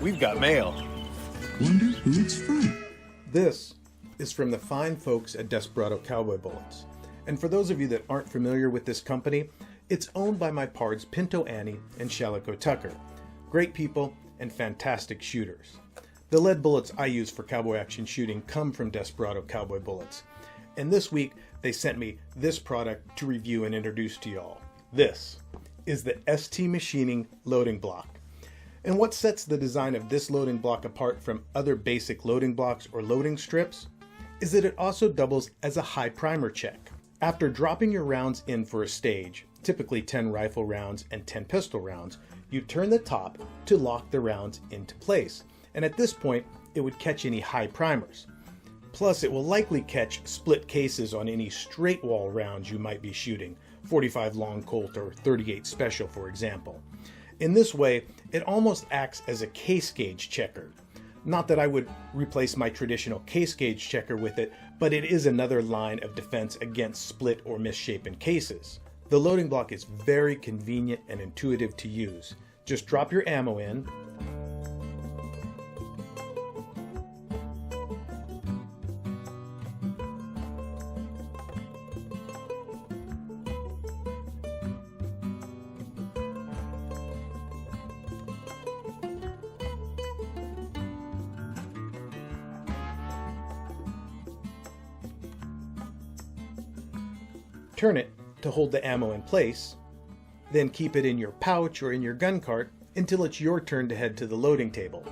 We've got mail. Wonder who it's from. This is from the fine folks at Desperado Cowboy Bullets. And for those of you that aren't familiar with this company, it's owned by my pards Pinto Annie and Shalico Tucker. Great people and fantastic shooters. The lead bullets I use for cowboy action shooting come from Desperado Cowboy Bullets. And this week they sent me this product to review and introduce to y'all. This is the ST Machining loading block. And what sets the design of this loading block apart from other basic loading blocks or loading strips is that it also doubles as a high primer check. After dropping your rounds in for a stage, typically 10 rifle rounds and 10 pistol rounds, you turn the top to lock the rounds into place. And at this point, it would catch any high primers. Plus, it will likely catch split cases on any straight wall rounds you might be shooting, 45 long Colt or 38 special, for example. In this way, it almost acts as a case gauge checker. Not that I would replace my traditional case gauge checker with it, but it is another line of defense against split or misshapen cases. The loading block is very convenient and intuitive to use. Just drop your ammo in, turn it to hold the ammo in place, then keep it in your pouch or in your gun cart until it's your turn to head to the loading table.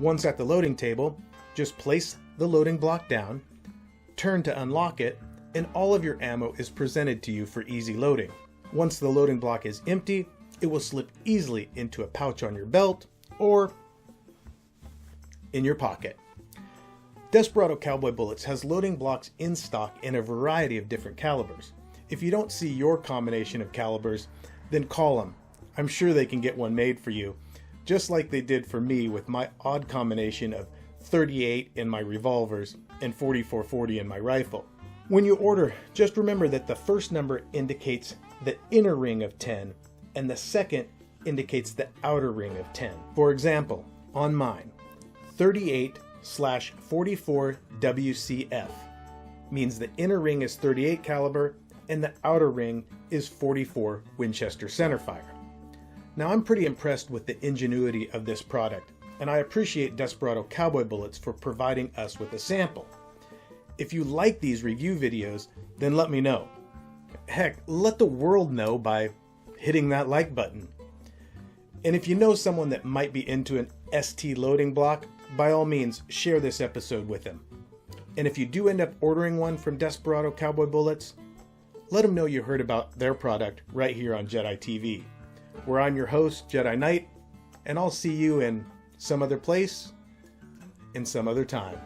Once at the loading table, just place the loading block down, turn to unlock it, and all of your ammo is presented to you for easy loading. Once the loading block is empty, it will slip easily into a pouch on your belt or in your pocket. Desperado Cowboy Bullets has loading blocks in stock in a variety of different calibers. If you don't see your combination of calibers, then call them. I'm sure they can get one made for you, just like they did for me with my odd combination of 38 in my revolvers and 44-40 in my rifle. When you order, just remember that the first number indicates the inner ring of 10 and the second indicates the outer ring of 10. For example, on mine, 38/44 WCF means the inner ring is 38 caliber and the outer ring is 44 Winchester centerfire. Now I'm pretty impressed with the ingenuity of this product, and I appreciate Desperado Cowboy Bullets for providing us with a sample. If you like these review videos, then let me know. Heck, let the world know by hitting that like button. And if you know someone that might be into an ST loading block, by all means share this episode with them. And if you do end up ordering one from Desperado Cowboy Bullets, let them know you heard about their product right here on Jedi TV, where I'm your host, Jedi Knight, and I'll see you in some other place, in some other time.